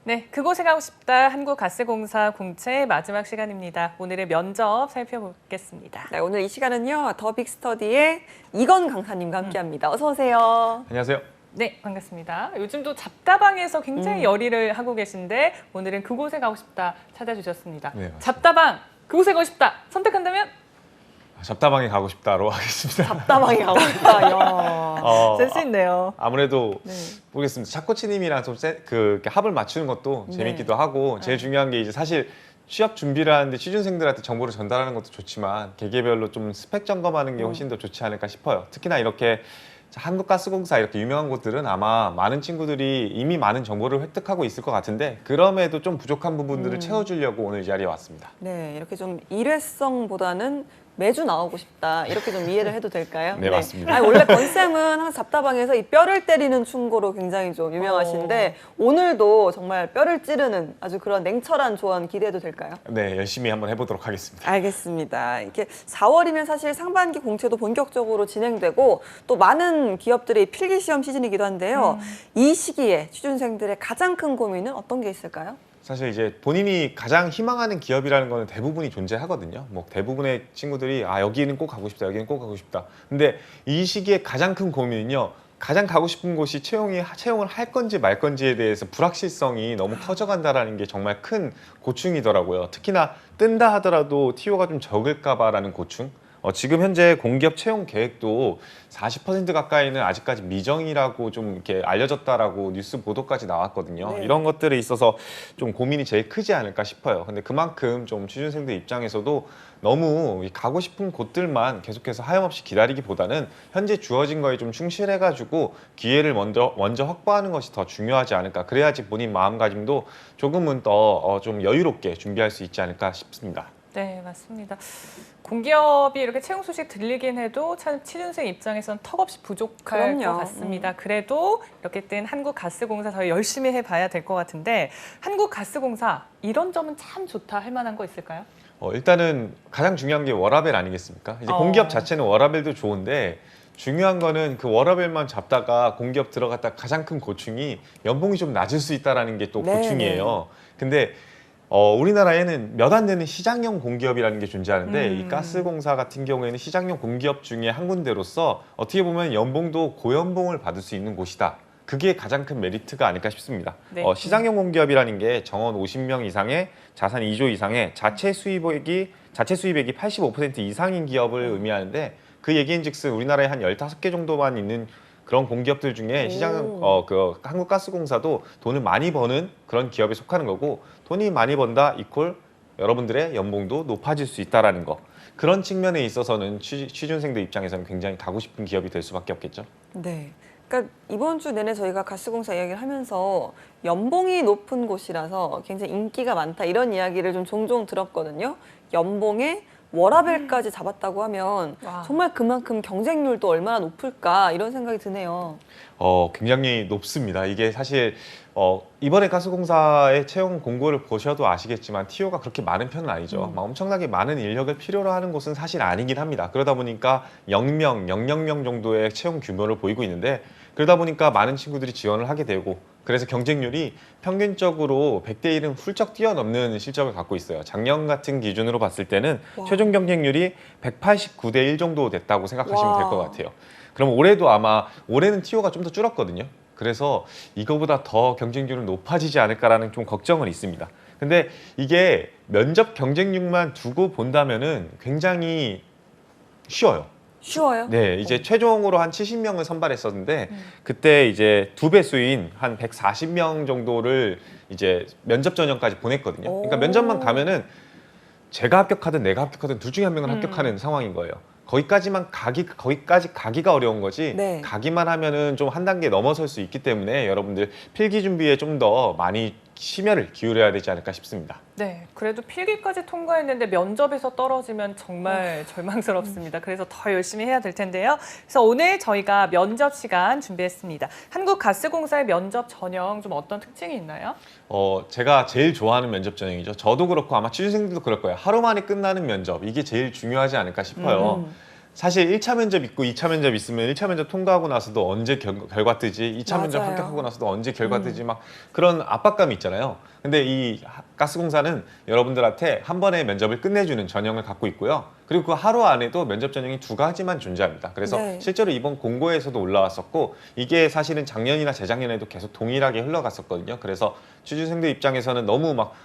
네, 그곳에 가고 싶다. 한국가스공사 공채 마지막 시간입니다. 오늘의 면접 살펴보겠습니다. 네, 오늘 이 시간은요, 더 빅스터디의 이건 강사님과 함께합니다. 어서 오세요. 안녕하세요. 네, 반갑습니다. 요즘도 잡다방에서 굉장히 열의를 하고 계신데 오늘은 그곳에 가고 싶다 찾아주셨습니다. 네, 맞습니다. 잡다방, 그곳에 가고 싶다. 선택한다면? 잡다방에 가고 싶다로 하겠습니다. 잡다방에 가고 싶다. 야. 센스 있네요. 아무래도 네. 모르겠습니다. 차코치님이랑 좀 이렇게 합을 맞추는 것도 네. 재밌기도 하고 제일 중요한 게 이제 사실 취업 준비를 하는데 취준생들한테 정보를 전달하는 것도 좋지만 개개별로 좀 스펙 점검하는 게 훨씬 더 좋지 않을까 싶어요. 특히나 이렇게 한국가스공사 이렇게 유명한 곳들은 아마 많은 친구들이 이미 많은 정보를 획득하고 있을 것 같은데 그럼에도 좀 부족한 부분들을 채워주려고 오늘 이 자리에 왔습니다. 네, 이렇게 좀 일회성보다는 매주 나오고 싶다. 이렇게 좀 이해를 해도 될까요? 네, 맞습니다. 아니, 원래 권쌤은 항상 잡다방에서 이 뼈를 때리는 충고로 굉장히 좀 유명하신데 오늘도 정말 뼈를 찌르는 아주 그런 냉철한 조언 기대해도 될까요? 네, 열심히 한번 해보도록 하겠습니다. 알겠습니다. 이렇게 4월이면 사실 상반기 공채도 본격적으로 진행되고 또 많은 기업들의 필기 시험 시즌이기도 한데요. 이 시기에 취준생들의 가장 큰 고민은 어떤 게 있을까요? 사실 이제 본인이 가장 희망하는 기업이라는 거는 대부분이 존재하거든요. 뭐 대부분의 친구들이 여기는 꼭 가고 싶다, 여기는 꼭 가고 싶다. 근데 이 시기에 가장 큰 고민은요. 가장 가고 싶은 곳이 채용을 할 건지 말 건지에 대해서 불확실성이 너무 커져간다라는 게 정말 큰 고충이더라고요. 특히나 뜬다 하더라도 TO가 좀 적을까 봐라는 고충. 지금 현재 공기업 채용 계획도 40% 가까이는 아직까지 미정이라고 좀 이렇게 알려졌다라고 뉴스 보도까지 나왔거든요. 네. 이런 것들에 있어서 좀 고민이 제일 크지 않을까 싶어요. 근데 그만큼 좀 취준생들 입장에서도 너무 가고 싶은 곳들만 계속해서 하염없이 기다리기보다는 현재 주어진 거에 좀 충실해가지고 기회를 먼저 확보하는 것이 더 중요하지 않을까. 그래야지 본인 마음가짐도 조금은 더 좀 여유롭게 준비할 수 있지 않을까 싶습니다. 네, 맞습니다. 공기업이 이렇게 채용 소식 들리긴 해도 참 취준생 입장에서는 턱없이 부족할 그럼요. 것 같습니다. 그래도 이렇게 된 한국가스공사 더 열심히 해봐야 될 것 같은데 한국가스공사 이런 점은 참 좋다 할 만한 거 있을까요? 일단은 가장 중요한 게 워라밸 아니겠습니까? 이제 공기업 자체는 워라밸도 좋은데 중요한 거는 그 워라밸만 잡다가 공기업 들어갔다 가장 큰 고충이 연봉이 좀 낮을 수 있다는 게 또 네, 고충이에요. 근데 우리나라에는 몇 안 되는 시장형 공기업이라는 게 존재하는데 이 가스공사 같은 경우에는 시장형 공기업 중에 한 군데로서 어떻게 보면 연봉도 고연봉을 받을 수 있는 곳이다. 그게 가장 큰 메리트가 아닐까 싶습니다. 네. 시장형 공기업이라는 게 정원 50명 이상의 자산 2조 이상의 자체 수입액이 85% 이상인 기업을 의미하는데 그 얘기인즉슨 우리나라에 한 15개 정도만 있는 그런 공기업들 중에 그 한국가스공사도 돈을 많이 버는 그런 기업에 속하는 거고 돈이 많이 번다 이퀄 여러분들의 연봉도 높아질 수 있다라는 거. 그런 측면에 있어서는 취준생들 입장에서는 굉장히 가고 싶은 기업이 될 수밖에 없겠죠. 네. 그러니까 이번 주 내내 저희가 가스공사 이야기를 하면서 연봉이 높은 곳이라서 굉장히 인기가 많다 이런 이야기를 좀 종종 들었거든요. 연봉에 워라밸까지 잡았다고 하면 와. 정말 그만큼 경쟁률도 얼마나 높을까 이런 생각이 드네요. 굉장히 높습니다. 이게 사실 이번에 가스공사의 채용 공고를 보셔도 아시겠지만 TO가 그렇게 많은 편은 아니죠. 막 엄청나게 많은 인력을 필요로 하는 곳은 사실 아니긴 합니다. 그러다 보니까 0명, 00명 정도의 채용 규모를 보이고 있는데 그러다 보니까 많은 친구들이 지원을 하게 되고 그래서 경쟁률이 평균적으로 100대 1은 훌쩍 뛰어넘는 실적을 갖고 있어요. 작년 같은 기준으로 봤을 때는 최종 경쟁률이 189대 1 정도 됐다고 생각하시면 될 것 같아요. 그럼 올해는 TO가 좀 더 줄었거든요. 그래서 이거보다 더 경쟁률은 높아지지 않을까라는 좀 걱정은 있습니다. 근데 이게 면접 경쟁률만 두고 본다면은 굉장히 쉬워요. 쉬워요? 네, 이제 최종으로 한 70명을 선발했었는데 그때 이제 2배 수인 한 140명 정도를 이제 면접 전형까지 보냈거든요. 그러니까 면접만 가면은 제가 합격하든 내가 합격하든 둘 중에 한 명은 합격하는 상황인 거예요. 거기까지 가기가 어려운 거지 네. 가기만 하면은 좀 한 단계 넘어설 수 있기 때문에 여러분들 필기 준비에 좀 더 많이 심혈을 기울여야 되지 않을까 싶습니다. 네, 그래도 필기까지 통과했는데 면접에서 떨어지면 정말 절망스럽습니다. 그래서 더 열심히 해야 될 텐데요. 그래서 오늘 저희가 면접 시간 준비했습니다. 한국가스공사의 면접 전형 좀 어떤 특징이 있나요? 제가 제일 좋아하는 면접 전형이죠. 저도 그렇고 아마 취준생들도 그럴 거예요. 하루 만에 끝나는 면접 이게 제일 중요하지 않을까 싶어요. 사실 1차 면접 있고 2차 면접 있으면 1차 면접 통과하고 나서도 언제 결과 뜨지, 2차 면접 맞아요. 합격하고 나서도 언제 결과 뜨지 막 그런 압박감이 있잖아요. 근데 이 가스공사는 여러분들한테 한 번에 면접을 끝내주는 전형을 갖고 있고요. 그리고 그 하루 안에도 면접 전형이 2가지만 존재합니다. 그래서 네. 실제로 이번 공고에서도 올라왔었고 이게 사실은 작년이나 재작년에도 계속 동일하게 흘러갔었거든요. 그래서 취준생들 입장에서는 너무 막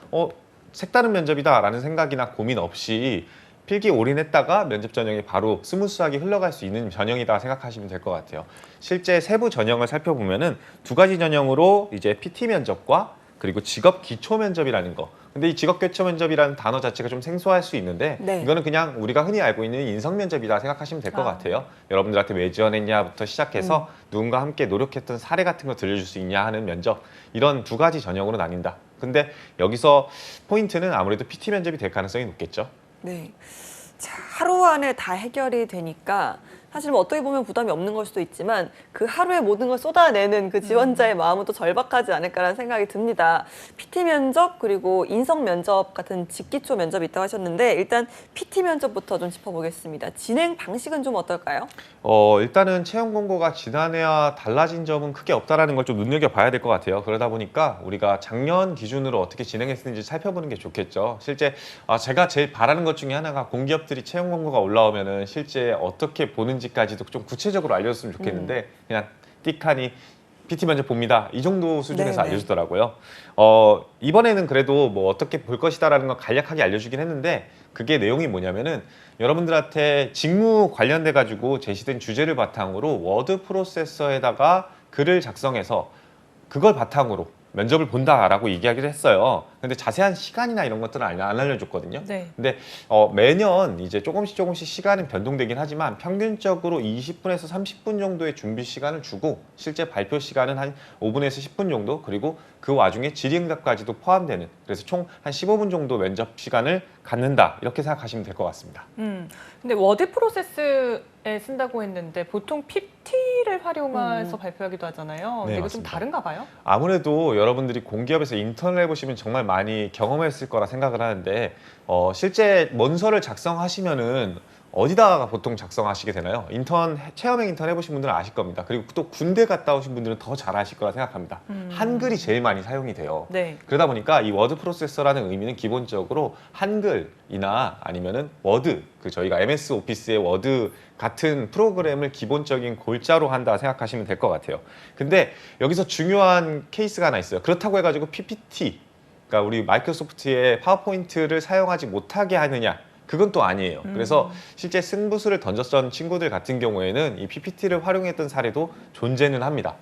색다른 면접이다라는 생각이나 고민 없이 필기 올인했다가 면접 전형이 바로 스무스하게 흘러갈 수 있는 전형이다 생각하시면 될 것 같아요. 실제 세부 전형을 살펴보면은 2가지 전형으로 이제 PT 면접과 그리고 직업 기초 면접이라는 거. 근데 이 직업 기초 면접이라는 단어 자체가 좀 생소할 수 있는데 네. 이거는 그냥 우리가 흔히 알고 있는 인성 면접이다 생각하시면 될 것 아. 같아요. 여러분들한테 왜 지원했냐부터 시작해서 누군가 함께 노력했던 사례 같은 거 들려줄 수 있냐 하는 면접, 이런 2가지 전형으로 나뉜다. 근데 여기서 포인트는 아무래도 PT 면접이 될 가능성이 높겠죠. 네. 자, 하루 안에 다 해결이 되니까 사실 뭐 어떻게 보면 부담이 없는 걸 수도 있지만 그 하루에 모든 걸 쏟아내는 그 지원자의 마음은 또 절박하지 않을까라는 생각이 듭니다. PT 면접 그리고 인성 면접 같은 직기초 면접이 있다고 하셨는데 일단 PT 면접부터 좀 짚어보겠습니다. 진행 방식은 좀 어떨까요? 일단은 채용 공고가 지난해와 달라진 점은 크게 없다라는 걸 좀 눈여겨봐야 될 것 같아요. 그러다 보니까 우리가 작년 기준으로 어떻게 진행했는지 살펴보는 게 좋겠죠. 실제 제가 제일 바라는 것 중에 하나가 공기업들이 채용 공고가 올라오면은 실제 어떻게 보는지까지도 좀 구체적으로 알려줬으면 좋겠는데 그냥 띡하니 PT 면접 봅니다. 이 정도 수준에서 네네. 알려주더라고요. 이번에는 그래도 뭐 어떻게 볼 것이다라는 걸 간략하게 알려주긴 했는데 그게 내용이 뭐냐면은 여러분들한테 직무 관련돼 가지고 제시된 주제를 바탕으로 워드 프로세서에다가 글을 작성해서 그걸 바탕으로 면접을 본다라고 얘기하기로 했어요. 근데 자세한 시간이나 이런 것들은 안 알려줬거든요. 네. 근데 매년 이제 조금씩 시간은 변동되긴 하지만 평균적으로 20분에서 30분 정도의 준비 시간을 주고 실제 발표 시간은 한 5분에서 10분 정도, 그리고 그 와중에 질의응답까지도 포함되는, 그래서 총 한 15분 정도 면접 시간을 갖는다, 이렇게 생각하시면 될 것 같습니다. 근데 워드 프로세스에 쓴다고 했는데 보통 PPT를 활용해서 발표하기도 하잖아요. 근데 네, 이거 좀 맞습니다. 다른가 봐요? 아무래도 여러분들이 공기업에서 인턴을 해보시면 정말 많이 경험했을 거라 생각을 하는데 실제 문서를 작성하시면은 어디다가 보통 작성하시게 되나요? 체험형 인턴 해보신 분들은 아실 겁니다. 그리고 또 군대 갔다 오신 분들은 더 잘 아실 거라 생각합니다. 한글이 제일 많이 사용이 돼요. 네. 그러다 보니까 이 워드 프로세서라는 의미는 기본적으로 한글이나 아니면은 워드, 저희가 MS 오피스의 워드 같은 프로그램을 기본적인 골자로 한다 생각하시면 될 것 같아요. 근데 여기서 중요한 케이스가 하나 있어요. 그렇다고 해가지고 PPT, 그러니까 우리 마이크로소프트의 파워포인트를 사용하지 못하게 하느냐? 그건 또 아니에요. 그래서 실제 승부수를 던졌던 친구들 같은 경우에는 이 PPT를 활용했던 사례도 존재는 합니다.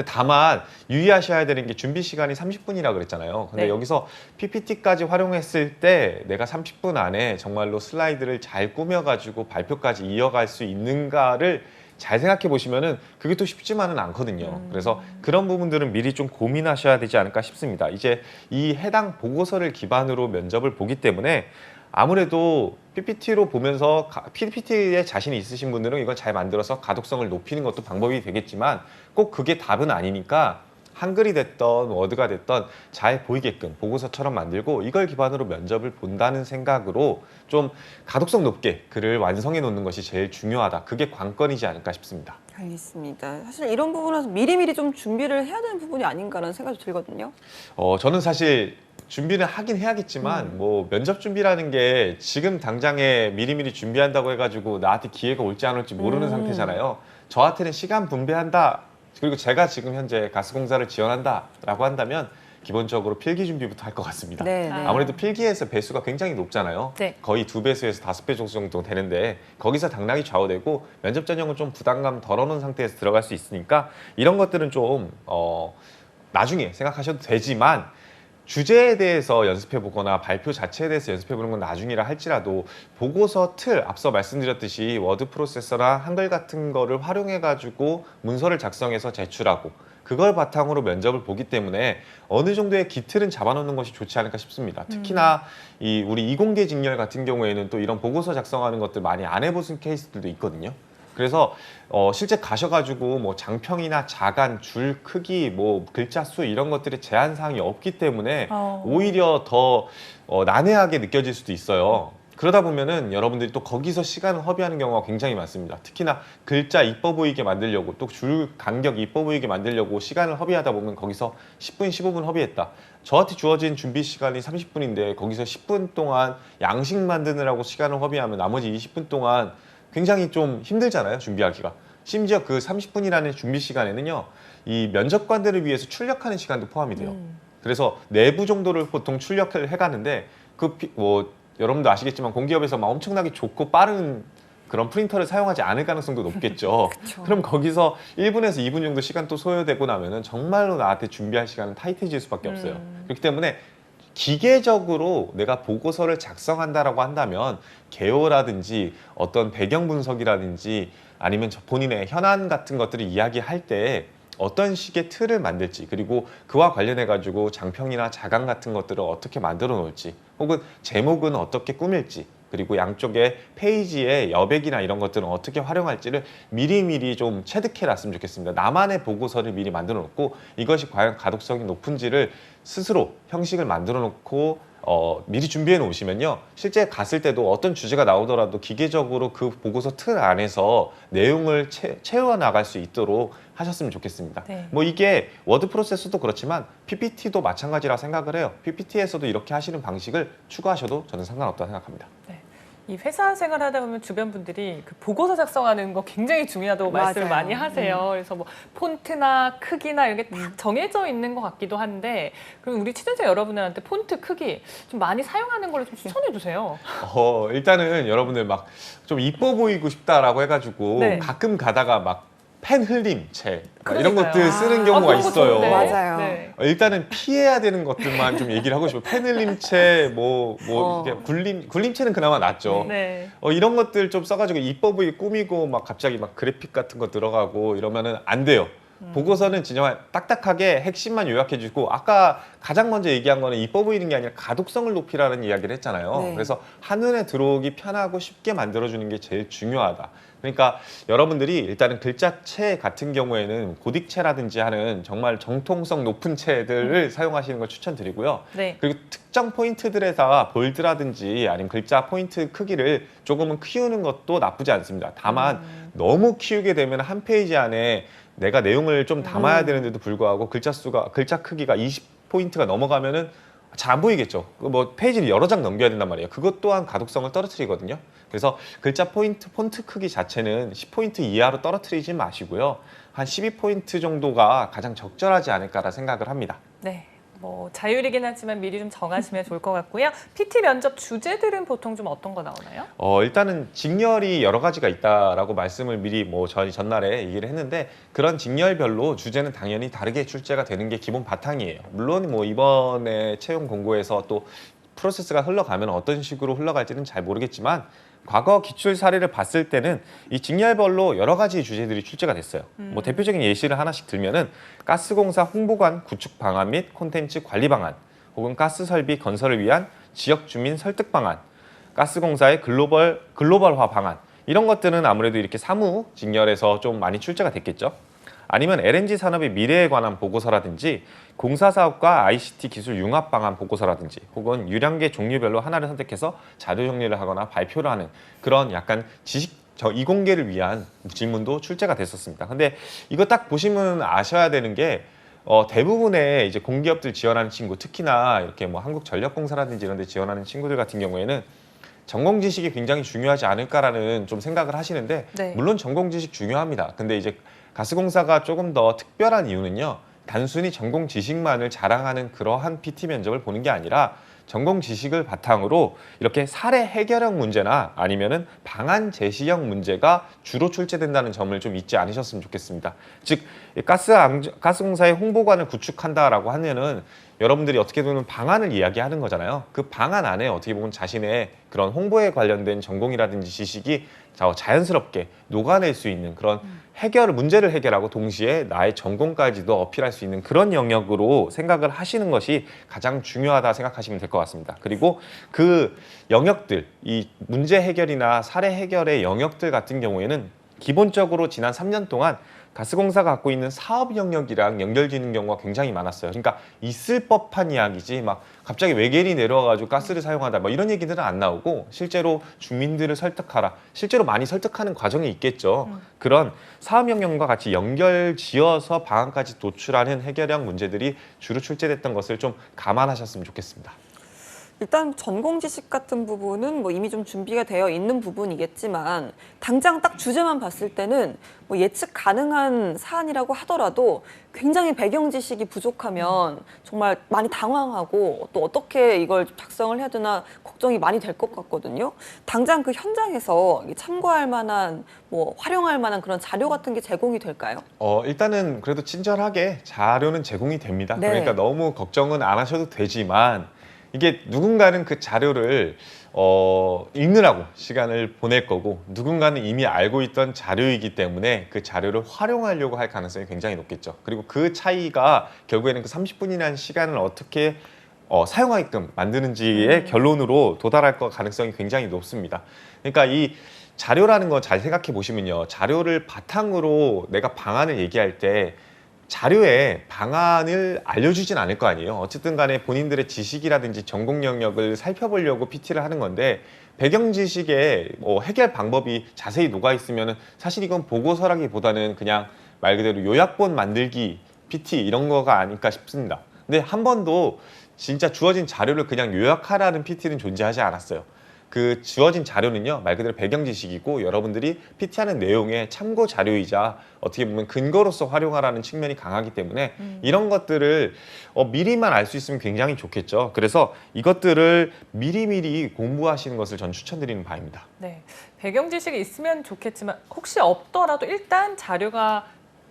다만 유의하셔야 되는 게 준비 시간이 30분이라 그랬잖아요. 근데 네. 여기서 PPT까지 활용했을 때 내가 30분 안에 정말로 슬라이드를 잘 꾸며가지고 발표까지 이어갈 수 있는가를 잘 생각해 보시면은 그게 또 쉽지만은 않거든요. 그래서 그런 부분들은 미리 좀 고민하셔야 되지 않을까 싶습니다. 이제 이 해당 보고서를 기반으로 면접을 보기 때문에 아무래도 PPT로 보면서 PPT에 자신이 있으신 분들은 이걸 잘 만들어서 가독성을 높이는 것도 방법이 되겠지만 꼭 그게 답은 아니니까 한글이 됐던 워드가 됐던 잘 보이게끔 보고서처럼 만들고 이걸 기반으로 면접을 본다는 생각으로 좀 가독성 높게 글을 완성해 놓는 것이 제일 중요하다. 그게 관건이지 않을까 싶습니다. 알겠습니다. 사실 이런 부분에서 미리미리 좀 준비를 해야 되는 부분이 아닌가라는 생각이 들거든요. 저는 사실 준비는 하긴 해야겠지만 뭐 면접 준비라는 게 지금 당장에 미리미리 준비한다고 해가지고 나한테 기회가 올지 안 올지 모르는 상태잖아요. 저한테는 시간 분배한다, 그리고 제가 지금 현재 가스공사를 지원한다라고 한다면 기본적으로 필기 준비부터 할 것 같습니다. 네, 네. 아무래도 필기에서 배수가 굉장히 높잖아요. 네. 거의 2배수에서 5배 정도 되는데 거기서 당락이 좌우되고 면접 전형은 좀 부담감 덜어놓은 상태에서 들어갈 수 있으니까 이런 것들은 좀 나중에 생각하셔도 되지만 주제에 대해서 연습해 보거나 발표 자체에 대해서 연습해 보는 건 나중이라 할지라도 보고서 틀, 앞서 말씀드렸듯이 워드 프로세서나 한글 같은 거를 활용해 가지고 문서를 작성해서 제출하고 그걸 바탕으로 면접을 보기 때문에 어느 정도의 기틀은 잡아놓는 것이 좋지 않을까 싶습니다. 특히나 우리 이공계 직렬 같은 경우에는 또 이런 보고서 작성하는 것들 많이 안 해보신 케이스들도 있거든요. 그래서 실제 가셔가지고 뭐 장평이나 자간, 줄 크기, 뭐 글자 수 이런 것들의 제한 사항이 없기 때문에 오히려 더 난해하게 느껴질 수도 있어요. 그러다 보면은 여러분들이 또 거기서 시간을 허비하는 경우가 굉장히 많습니다. 특히나 글자 이뻐 보이게 만들려고 또 줄 간격 이뻐 보이게 만들려고 시간을 허비하다 보면 거기서 10분, 15분 허비했다. 저한테 주어진 준비 시간이 30분인데 거기서 10분 동안 양식 만드느라고 시간을 허비하면 나머지 20분 동안 굉장히 좀 힘들잖아요, 준비하기가. 심지어 그 30분이라는 준비 시간에는요, 이 면접관들을 위해서 출력하는 시간도 포함이 돼요. 그래서 내부 정도를 보통 출력을 해가는데 여러분도 아시겠지만 공기업에서 막 엄청나게 좋고 빠른 그런 프린터를 사용하지 않을 가능성도 높겠죠. 그럼 거기서 1분에서 2분 정도 시간 또 소요되고 나면은 정말로 나한테 준비할 시간은 타이트해질 수밖에 없어요. 그렇기 때문에 기계적으로 내가 보고서를 작성한다라고 한다면 개요라든지 어떤 배경 분석이라든지 아니면 본인의 현안 같은 것들을 이야기할 때 어떤 식의 틀을 만들지, 그리고 그와 관련해 가지고 장평이나 자강 같은 것들을 어떻게 만들어 놓을지, 혹은 제목은 어떻게 꾸밀지, 그리고 양쪽에 페이지의 여백이나 이런 것들은 어떻게 활용할지를 미리미리 좀 체득해 놨으면 좋겠습니다. 나만의 보고서를 미리 만들어 놓고 이것이 과연 가독성이 높은지를 스스로 형식을 만들어 놓고 미리 준비해 놓으시면요, 실제 갔을 때도 어떤 주제가 나오더라도 기계적으로 그 보고서 틀 안에서 내용을 채워 나갈 수 있도록 하셨으면 좋겠습니다. 네. 뭐 이게 워드 프로세서도 그렇지만 PPT도 마찬가지라 생각을 해요. PPT에서도 이렇게 하시는 방식을 추가하셔도 저는 상관없다고 생각합니다. 네. 이 회사 생활 하다 보면 주변 분들이 그 보고서 작성하는 거 굉장히 중요하다고 말씀을 맞아요. 많이 하세요. 그래서 뭐 폰트나 크기나 이런 게 딱 정해져 있는 것 같기도 한데, 그럼 우리 취재자 여러분들한테 폰트 크기 좀 많이 사용하는 걸로 좀 추천해 주세요. 일단은 여러분들 막 좀 이뻐 보이고 싶다라고 해가지고 네. 가끔 가다가 막 펜 흘림체 이런 그러니까요. 것들 쓰는 경우가 그런 거 있어요. 좋은데. 맞아요. 네. 일단은 피해야 되는 것들만 좀 얘기를 하고 싶어요. 펜 흘림체, 이게 굴림체는 그나마 낫죠. 네. 이런 것들 좀 써가지고 이뻐 보이게 꾸미고 막 갑자기 막 그래픽 같은 거 들어가고 이러면은 안 돼요. 보고서는 진짜 딱딱하게 핵심만 요약해주고, 아까 가장 먼저 얘기한 거는 이뻐 보이는 게 아니라 가독성을 높이라는 이야기를 했잖아요. 네. 그래서 한눈에 들어오기 편하고 쉽게 만들어주는 게 제일 중요하다. 그러니까 여러분들이 일단은 글자체 같은 경우에는 고딕체라든지 하는 정말 정통성 높은 체들을 사용하시는 걸 추천드리고요. 네. 그리고 특정 포인트들에다가 볼드라든지 아니면 글자 포인트 크기를 조금은 키우는 것도 나쁘지 않습니다. 다만 너무 키우게 되면 한 페이지 안에 내가 내용을 좀 담아야 되는데도 불구하고 글자 크기가 20포인트가 넘어가면은 잘 안 보이겠죠. 뭐 페이지를 여러 장 넘겨야 된단 말이에요. 그것 또한 가독성을 떨어뜨리거든요. 그래서 글자 폰트 크기 자체는 10포인트 이하로 떨어뜨리지 마시고요. 한 12포인트 정도가 가장 적절하지 않을까라 생각을 합니다. 네. 뭐 자율이긴 하지만 미리 좀 정하시면 좋을 것 같고요. PT 면접 주제들은 보통 좀 어떤 거 나오나요? 일단은 직렬이 여러 가지가 있다라고 말씀을 미리 저희 전날에 얘기를 했는데, 그런 직렬별로 주제는 당연히 다르게 출제가 되는 게 기본 바탕이에요. 물론 뭐 이번에 채용 공고에서 또 프로세스가 흘러가면 어떤 식으로 흘러갈지는 잘 모르겠지만, 과거 기출 사례를 봤을 때는 이 직렬별로 여러 가지 주제들이 출제가 됐어요. 뭐 대표적인 예시를 하나씩 들면은 가스공사 홍보관 구축 방안 및 콘텐츠 관리 방안, 혹은 가스 설비 건설을 위한 지역 주민 설득 방안, 가스공사의 글로벌화 방안, 이런 것들은 아무래도 이렇게 사무 직렬에서 좀 많이 출제가 됐겠죠. 아니면 LNG 산업의 미래에 관한 보고서라든지 공사 사업과 ICT 기술 융합 방안 보고서라든지, 혹은 유량계 종류별로 하나를 선택해서 자료 정리를 하거나 발표를 하는 그런 약간 이공계를 위한 질문도 출제가 됐었습니다. 근데 이거 딱 보시면 아셔야 되는 게, 대부분의 이제 공기업들 지원하는 친구, 특히나 이렇게 뭐 한국전력공사라든지 이런 데 지원하는 친구들 같은 경우에는 전공 지식이 굉장히 중요하지 않을까라는 좀 생각을 하시는데, 네. 물론 전공 지식 중요합니다. 근데 이제 가스공사가 조금 더 특별한 이유는요, 단순히 전공 지식만을 자랑하는 그러한 PT 면접을 보는 게 아니라 전공 지식을 바탕으로 이렇게 사례 해결형 문제나 아니면은 방안 제시형 문제가 주로 출제된다는 점을 좀 잊지 않으셨으면 좋겠습니다. 즉, 가스공사의 홍보관을 구축한다라고 하면은 여러분들이 어떻게 보면 방안을 이야기하는 거잖아요. 그 방안 안에 어떻게 보면 자신의 그런 홍보에 관련된 전공이라든지 지식이 자연스럽게 녹아낼 수 있는 그런 문제를 해결하고 동시에 나의 전공까지도 어필할 수 있는 그런 영역으로 생각을 하시는 것이 가장 중요하다 생각하시면 될 것 같습니다. 그리고 그 영역들, 이 문제 해결이나 사례 해결의 영역들 같은 경우에는 기본적으로 지난 3년 동안 가스공사가 갖고 있는 사업 영역이랑 연결되는 경우가 굉장히 많았어요. 그러니까 있을 법한 이야기지 막 갑자기 외계인이 내려와가지고 가스를 사용하다 뭐 이런 얘기들은 안 나오고 실제로 주민들을 설득하라. 실제로 많이 설득하는 과정이 있겠죠. 그런 사업 영역과 같이 연결지어서 방안까지 도출하는 해결형 문제들이 주로 출제됐던 것을 좀 감안하셨으면 좋겠습니다. 일단 전공 지식 같은 부분은 뭐 이미 좀 준비가 되어 있는 부분이겠지만 당장 딱 주제만 봤을 때는 뭐 예측 가능한 사안이라고 하더라도 굉장히 배경 지식이 부족하면 정말 많이 당황하고 또 어떻게 이걸 작성을 해야 되나 걱정이 많이 될 것 같거든요. 당장 그 현장에서 참고할 만한 뭐 활용할 만한 그런 자료 같은 게 제공이 될까요? 일단은 그래도 친절하게 자료는 제공이 됩니다. 네. 그러니까 너무 걱정은 안 하셔도 되지만 이게 누군가는 그 자료를 읽느라고 시간을 보낼 거고 누군가는 이미 알고 있던 자료이기 때문에 그 자료를 활용하려고 할 가능성이 굉장히 높겠죠. 그리고 그 차이가 결국에는 그 30분이라는 시간을 어떻게 사용하게끔 만드는지의 결론으로 도달할 가능성이 굉장히 높습니다. 그러니까 이 자료라는 거 잘 생각해 보시면요. 자료를 바탕으로 내가 방안을 얘기할 때 자료에 방안을 알려주진 않을 거 아니에요. 어쨌든 간에 본인들의 지식이라든지 전공 영역을 살펴보려고 PT를 하는 건데 배경 지식에 해결 방법이 자세히 녹아 있으면 사실 이건 보고서라기보다는 그냥 말 그대로 요약본 만들기 PT 이런 거가 아닐까 싶습니다. 근데 한 번도 진짜 주어진 자료를 그냥 요약하라는 PT는 존재하지 않았어요. 그 주어진 자료는요 말 그대로 배경 지식이고 여러분들이 PT하는 내용의 참고 자료이자 어떻게 보면 근거로서 활용하라는 측면이 강하기 때문에 이런 것들을 미리만 알 수 있으면 굉장히 좋겠죠. 그래서 이것들을 미리미리 공부하시는 것을 전 추천드리는 바입니다. 네, 배경 지식이 있으면 좋겠지만 혹시 없더라도 일단 자료가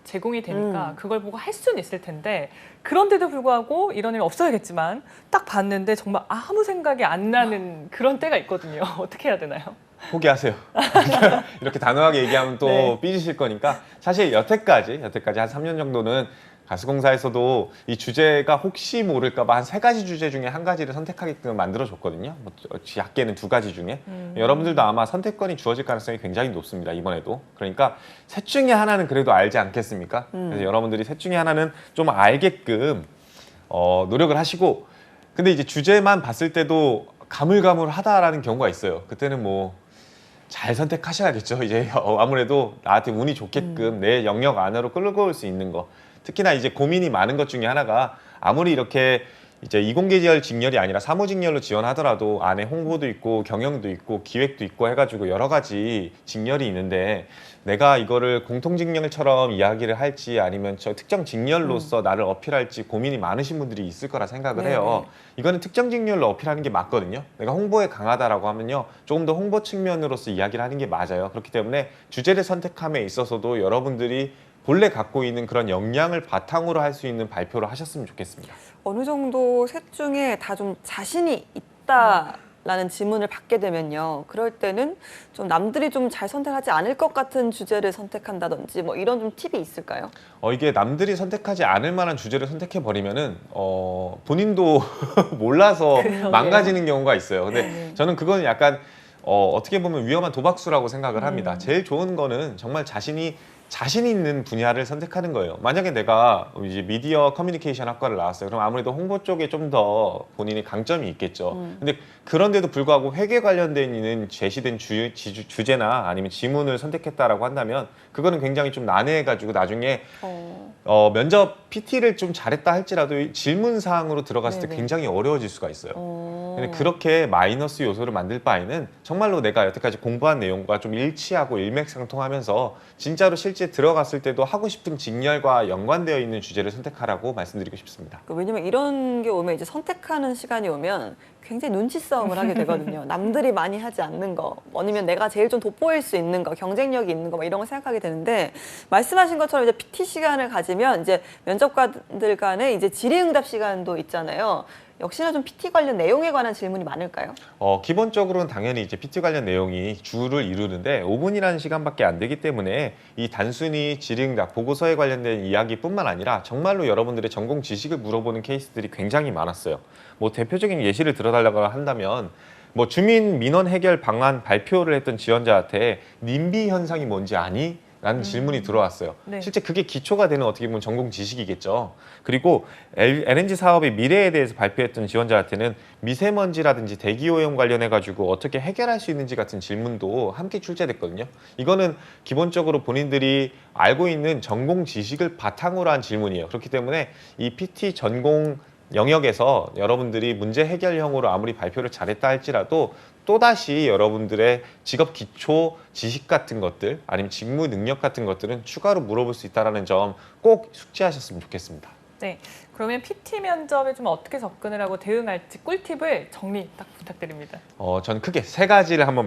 제공이 되니까 그걸 보고 할 수는 있을 텐데 그런데도 불구하고 이런 일이 없어야겠지만 딱 봤는데 정말 아무 생각이 안 나는 그런 때가 있거든요. 어떻게 해야 되나요? 포기하세요. 이렇게 단호하게 얘기하면 또 네. 삐지실 거니까 사실 여태까지 한 3년 정도는 가스공사에서도 이 주제가 혹시 모를까 봐 한 3가지 주제 중에 한 가지를 선택하게끔 만들어줬거든요. 뭐 작게는 2가지 중에. 여러분들도 아마 선택권이 주어질 가능성이 굉장히 높습니다. 이번에도. 그러니까 셋 중에 하나는 그래도 알지 않겠습니까? 그래서 여러분들이 셋 중에 하나는 좀 알게끔 노력을 하시고 근데 이제 주제만 봤을 때도 가물가물하다라는 경우가 있어요. 그때는 뭐 잘 선택하셔야겠죠. 이제 아무래도 나한테 운이 좋게끔 내 영역 안으로 끌고 올 수 있는 거. 특히나 이제 고민이 많은 것 중에 하나가 아무리 이렇게 이제 이공계열 직렬이 아니라 사무직렬로 지원하더라도 안에 홍보도 있고 경영도 있고 기획도 있고 해가지고 여러 가지 직렬이 있는데 내가 이거를 공통직렬처럼 이야기를 할지 아니면 저 특정 직렬로서 나를 어필할지 고민이 많으신 분들이 있을 거라 생각을 해요. 이거는 특정 직렬로 어필하는 게 맞거든요. 내가 홍보에 강하다라고 하면요. 조금 더 홍보 측면으로서 이야기를 하는 게 맞아요. 그렇기 때문에 주제를 선택함에 있어서도 여러분들이 본래 갖고 있는 그런 역량을 바탕으로 할 수 있는 발표를 하셨으면 좋겠습니다. 어느 정도 셋 중에 다 좀 자신이 있다라는 질문을 받게 되면요. 그럴 때는 좀 남들이 좀 잘 선택하지 않을 것 같은 주제를 선택한다든지 뭐 이런 좀 팁이 있을까요? 이게 남들이 선택하지 않을 만한 주제를 선택해 버리면은 본인도 몰라서 그러게요. 망가지는 경우가 있어요. 근데 네. 저는 그건 약간 어떻게 보면 위험한 도박수라고 생각을 합니다. 제일 좋은 거는 정말 자신 있는 분야를 선택하는 거예요. 만약에 내가 이제 미디어 커뮤니케이션 학과를 나왔어요. 그럼 아무래도 홍보 쪽에 좀 더 본인의 강점이 있겠죠. 근데 그런데도 불구하고 회계 관련된 있는 제시된 주제나 아니면 지문을 선택했다라고 한다면 그거는 굉장히 좀 난해해가지고 나중에 면접 PT를 좀 잘했다 할지라도 질문 사항으로 들어갔을 때 네네. 굉장히 어려워질 수가 있어요. 근데 그렇게 마이너스 요소를 만들 바에는 정말로 내가 여태까지 공부한 내용과 좀 일치하고 일맥상통하면서 진짜로 실제 들어갔을 때도 하고 싶은 직렬과 연관되어 있는 주제를 선택하라고 말씀드리고 싶습니다. 왜냐면 이런 게 오면 이제 선택하는 시간이 오면 굉장히 눈치 싸움을 하게 되거든요. 남들이 많이 하지 않는 거, 아니면 내가 제일 좀 돋보일 수 있는 거, 경쟁력이 있는 거, 막 이런 걸 생각하게 되는데 말씀하신 것처럼 이제 PT 시간을 가지면 이제 면접관들 간에 이제 질의응답 시간도 있잖아요. 역시나 좀 PT 관련 내용에 관한 질문이 많을까요? 기본적으로는 당연히 이제 PT 관련 내용이 주를 이루는데 5분이라는 시간밖에 안 되기 때문에 이 단순히 질의응답, 보고서에 관련된 이야기뿐만 아니라 정말로 여러분들의 전공 지식을 물어보는 케이스들이 굉장히 많았어요. 뭐 대표적인 예시를 들어달라고 한다면 뭐 주민 민원 해결 방안 발표를 했던 지원자한테 님비 현상이 뭔지 아니? 라는 질문이 들어왔어요. 네. 실제 그게 기초가 되는 어떻게 보면 전공 지식이겠죠. 그리고 LNG 사업의 미래에 대해서 발표했던 지원자한테는 미세먼지라든지 대기오염 관련해가지고 어떻게 해결할 수 있는지 같은 질문도 함께 출제됐거든요. 이거는 기본적으로 본인들이 알고 있는 전공 지식을 바탕으로 한 질문이에요. 그렇기 때문에 이 PT 전공 영역에서 여러분들이 문제 해결형으로 아무리 발표를 잘했다 할지라도 또다시 여러분들의 직업 기초 지식 같은 것들 아니면 직무 능력 같은 것들은 추가로 물어볼 수 있다는 점 꼭 숙지하셨으면 좋겠습니다. 네. 그러면 PT 면접에 좀 어떻게 접근을 하고 대응할지 꿀팁을 정리 딱 부탁드립니다. 전 크게 네 가지를 한번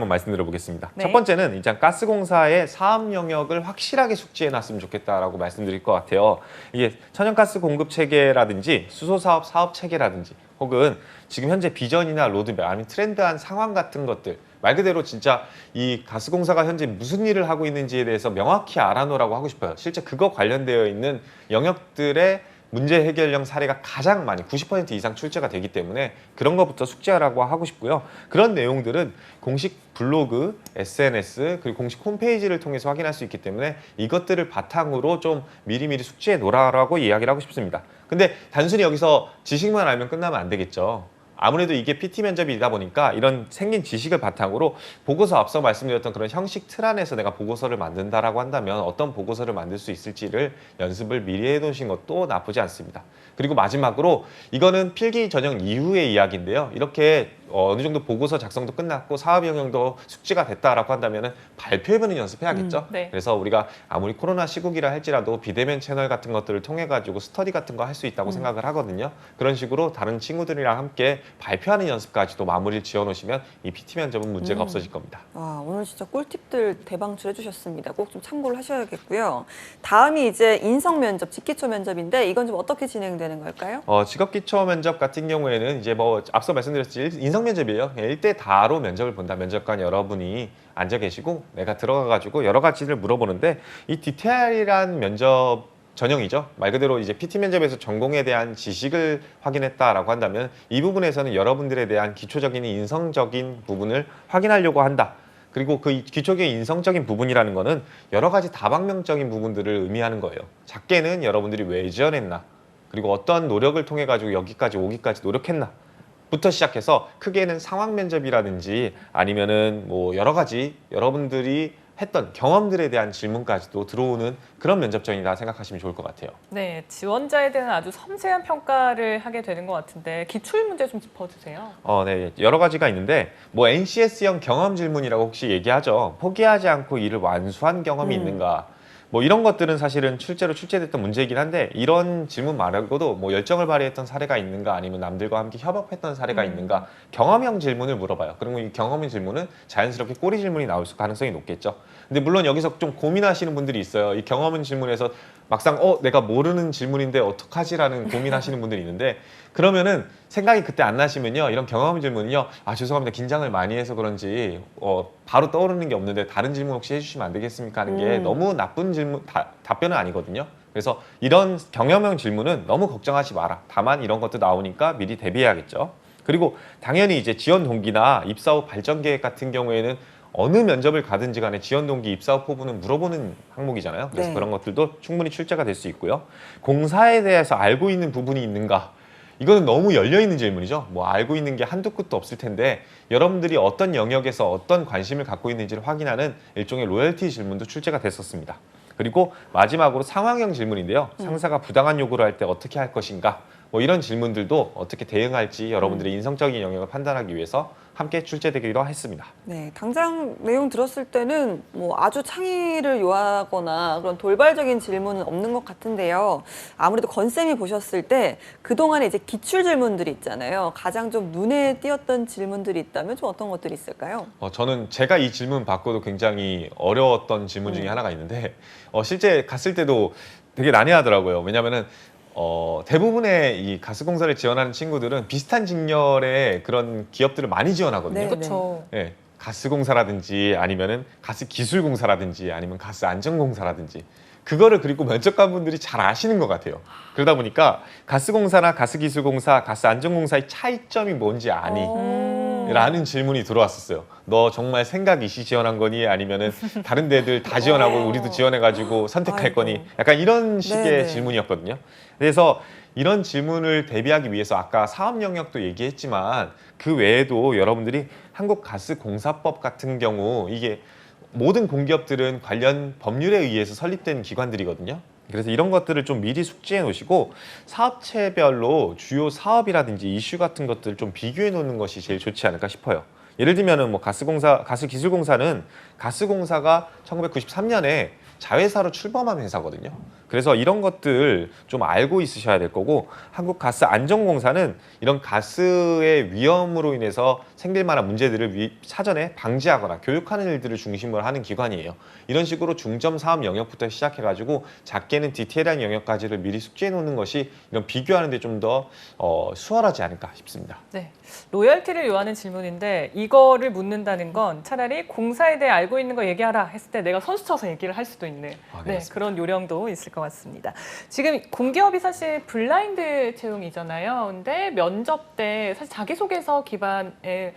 말씀드려 보겠습니다. 네. 첫 번째는 일단 가스공사의 사업 영역을 확실하게 숙지해 놨으면 좋겠다라고 말씀드릴 것 같아요. 이게 천연가스 공급 체계라든지 수소 사업 사업 체계라든지 혹은 지금 현재 비전이나 로드맵 아니면 트렌드한 상황 같은 것들 말 그대로 진짜 이 가스공사가 현재 무슨 일을 하고 있는지에 대해서 명확히 알아놓으라고 하고 싶어요. 실제 그거 관련되어 있는 영역들의 문제 해결형 사례가 가장 많이 90% 이상 출제가 되기 때문에 그런 것부터 숙지하라고 하고 싶고요. 그런 내용들은 공식 블로그, SNS 그리고 공식 홈페이지를 통해서 확인할 수 있기 때문에 이것들을 바탕으로 좀 미리미리 숙지해 놓으라고 이야기를 하고 싶습니다. 근데 단순히 여기서 지식만 알면 끝나면 안 되겠죠. 아무래도 이게 PT 면접이다 보니까 이런 생긴 지식을 바탕으로 보고서 앞서 말씀드렸던 그런 형식 틀 안에서 내가 보고서를 만든다라고 한다면 어떤 보고서를 만들 수 있을지를 연습을 미리 해놓으신 것도 나쁘지 않습니다. 그리고 마지막으로 이거는 필기 전형 이후의 이야기인데요. 이렇게 어느 정도 보고서 작성도 끝났고 사업 영역도 숙지가 됐다라고 한다면 발표해보는 연습해야겠죠. 네. 그래서 우리가 아무리 코로나 시국이라 할지라도 비대면 채널 같은 것들을 통해 가지고 스터디 같은 거 할 수 있다고 생각을 하거든요. 그런 식으로 다른 친구들이랑 함께 발표하는 연습까지도 마무리를 지어놓으시면 이 PT 면접은 문제가 없어질 겁니다. 와, 오늘 진짜 꿀팁들 대방출해 주셨습니다. 꼭 좀 참고를 하셔야겠고요. 다음이 이제 인성 면접, 직기초 면접인데 이건 좀 어떻게 진행되는 걸까요? 직업 기초 면접 같은 경우에는 이제 뭐 앞서 말씀드렸듯이 인성 면접이에요. 1대 다로 면접을 본다. 면접관 여러분이 앉아 계시고 내가 들어가 가지고 여러 가지를 물어보는데 이 디테일한 면접 전형이죠. 말 그대로 이제 PT 면접에서 전공에 대한 지식을 확인했다라고 한다면 이 부분에서는 여러분들에 대한 기초적인 인성적인 부분을 확인하려고 한다. 그리고 그 기초적인 인성적인 부분이라는 거는 여러 가지 다방면적인 부분들을 의미하는 거예요. 작게는 여러분들이 왜 지원했나, 그리고 어떤 노력을 통해 가지고 여기까지 오기까지 노력했나 부터 시작해서 크게는 상황 면접이라든지 아니면은 뭐 여러 가지 여러분들이 했던 경험들에 대한 질문까지도 들어오는 그런 면접전이다 생각하시면 좋을 것 같아요. 네, 지원자에 대한 아주 섬세한 평가를 하게 되는 것 같은데 기출 문제 좀 짚어주세요. 네, 여러 가지가 있는데 뭐 NCS형 경험 질문이라고 혹시 얘기하죠. 포기하지 않고 일을 완수한 경험이 있는가? 뭐 이런 것들은 사실은 실제로 출제됐던 문제이긴 한데 이런 질문 말고도 뭐 열정을 발휘했던 사례가 있는가 아니면 남들과 함께 협업했던 사례가 있는가 경험형 질문을 물어봐요. 그러면 이 경험형 질문은 자연스럽게 꼬리 질문이 나올 가능성이 높겠죠. 근데 물론 여기서 좀 고민하시는 분들이 있어요. 이 경험형 질문에서 막상 내가 모르는 질문인데 어떡하지라는 고민하시는 분들이 있는데 그러면은 생각이 그때 안 나시면요. 이런 경험 질문은요. 죄송합니다. 긴장을 많이 해서 그런지 바로 떠오르는 게 없는데 다른 질문 혹시 해주시면 안 되겠습니까? 하는 게 너무 나쁜 질문, 답변은 아니거든요. 그래서 이런 경험형 질문은 너무 걱정하지 마라. 다만 이런 것도 나오니까 미리 대비해야겠죠. 그리고 당연히 이제 지원 동기나 입사 후 발전 계획 같은 경우에는 어느 면접을 가든지 간에 지원 동기, 입사 후 포부는 물어보는 항목이잖아요. 그래서 네. 그런 것들도 충분히 출제가 될 수 있고요. 공사에 대해서 알고 있는 부분이 있는가? 이거는 너무 열려있는 질문이죠. 뭐 알고 있는 게 한두 끝도 없을 텐데 여러분들이 어떤 영역에서 어떤 관심을 갖고 있는지를 확인하는 일종의 로열티 질문도 출제가 됐었습니다. 그리고 마지막으로 상황형 질문인데요. 상사가 부당한 요구를 할 때 어떻게 할 것인가? 뭐 이런 질문들도 어떻게 대응할지 여러분들의 인성적인 영역을 판단하기 위해서 함께 출제되기도 했습니다. 네, 당장 내용 들었을 때는 뭐 아주 창의를 요하거나 그런 돌발적인 질문은 없는 것 같은데요. 아무래도 건쌤이 보셨을 때 그동안에 이제 기출 질문들이 있잖아요. 가장 좀 눈에 띄었던 질문들이 있다면 좀 어떤 것들이 있을까요? 저는 제가 이 질문 받고도 굉장히 어려웠던 질문 중에 하나가 있는데 실제 갔을 때도 되게 난해하더라고요. 왜냐하면은 대부분의 이 가스공사를 지원하는 친구들은 비슷한 직렬의 그런 기업들을 많이 지원하거든요. 네. 그렇죠. 예, 가스공사라든지 아니면은 가스기술공사라든지 아니면 가스안전공사라든지 그거를 그리고 면접관분들이 잘 아시는 것 같아요. 그러다 보니까 가스공사나 가스기술공사, 가스안전공사의 차이점이 뭔지 아니 라는 질문이 들어왔었어요. 너 정말 생각 이시 지원한 거니? 아니면은 다른 데들 다 지원하고 우리도 지원해가지고 선택할 아이고. 거니? 약간 이런 식의 네네. 질문이었거든요. 그래서 이런 질문을 대비하기 위해서 아까 사업 영역도 얘기했지만 그 외에도 여러분들이 한국가스공사법 같은 경우 이게 모든 공기업들은 관련 법률에 의해서 설립된 기관들이거든요. 그래서 이런 것들을 좀 미리 숙지해 놓으시고 사업체별로 주요 사업이라든지 이슈 같은 것들을 좀 비교해 놓는 것이 제일 좋지 않을까 싶어요. 예를 들면은 뭐 가스기술공사는 가스공사가 1993년에 자회사로 출범한 회사거든요. 그래서 이런 것들 좀 알고 있으셔야 될 거고 한국가스안전공사는 이런 가스의 위험으로 인해서 생길 만한 문제들을 사전에 방지하거나 교육하는 일들을 중심으로 하는 기관이에요. 이런 식으로 중점 사업 영역부터 시작해가지고 작게는 디테일한 영역까지를 미리 숙지해 놓는 것이 이런 비교하는 데 좀 더 수월하지 않을까 싶습니다. 네. 로열티를 요하는 질문인데 이거를 묻는다는 건 차라리 공사에 대해 알고 있는 거 얘기하라 했을 때 내가 선수 쳐서 얘기를 할 수도 있는 네, 그런 요령도 있을 것 같습니다. 지금 공기업이 사실 블라인드 채용이잖아요. 근데 면접 때 사실 자기소개서 기반에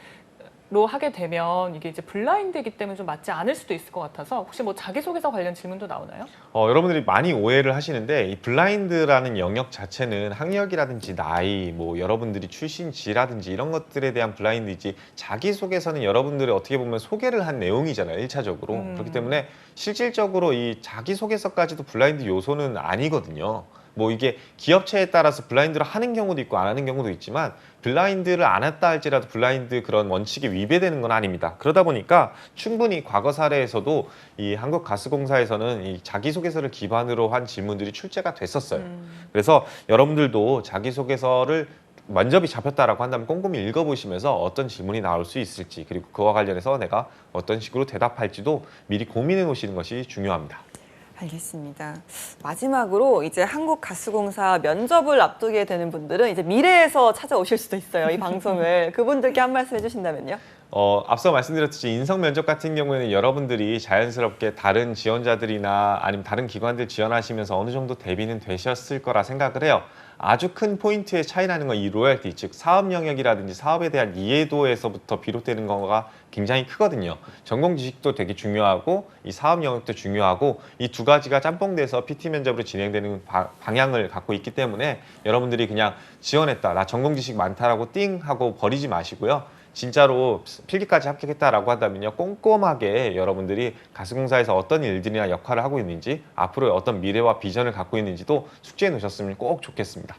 로 하게 되면 이게 이제 블라인드이기 때문에 좀 맞지 않을 수도 있을 것 같아서 혹시 뭐 자기소개서 관련 질문도 나오나요? 여러분들이 많이 오해를 하시는데 이 블라인드라는 영역 자체는 학력이라든지 나이, 뭐 여러분들이 출신지라든지 이런 것들에 대한 블라인드이지 자기소개서는 여러분들이 어떻게 보면 소개를 한 내용이잖아요, 1차적으로. 그렇기 때문에 실질적으로 이 자기소개서까지도 블라인드 요소는 아니거든요. 뭐 이게 기업체에 따라서 블라인드를 하는 경우도 있고 안 하는 경우도 있지만 블라인드를 안 했다 할지라도 블라인드 그런 원칙에 위배되는 건 아닙니다. 그러다 보니까 충분히 과거 사례에서도 이 한국가스공사에서는 이 자기소개서를 기반으로 한 질문들이 출제가 됐었어요. 그래서 여러분들도 자기소개서를 면접이 잡혔다라고 한다면 꼼꼼히 읽어보시면서 어떤 질문이 나올 수 있을지 그리고 그와 관련해서 내가 어떤 식으로 대답할지도 미리 고민해 놓으시는 것이 중요합니다. 알겠습니다. 마지막으로 이제 한국가스공사 면접을 앞두게 되는 분들은 이제 미래에서 찾아오실 수도 있어요. 이 방송을. 그분들께 한 말씀 해주신다면요. 앞서 말씀드렸듯이 인성 면접 같은 경우에는 여러분들이 자연스럽게 다른 지원자들이나 아니면 다른 기관들 지원하시면서 어느 정도 대비는 되셨을 거라 생각을 해요. 아주 큰 포인트의 차이 나는 건 이 로열티, 즉 사업 영역이라든지 사업에 대한 이해도에서부터 비롯되는 거가 굉장히 크거든요. 전공 지식도 되게 중요하고 이 사업 영역도 중요하고 이 두 가지가 짬뽕돼서 PT 면접으로 진행되는 방향을 갖고 있기 때문에 여러분들이 그냥 지원했다, 나 전공 지식 많다라고 띵 하고 버리지 마시고요. 진짜로 필기까지 합격했다라고 한다면요, 꼼꼼하게 여러분들이 가스공사에서 어떤 일들이나 역할을 하고 있는지 앞으로 어떤 미래와 비전을 갖고 있는지도 숙지해 놓으셨으면 꼭 좋겠습니다.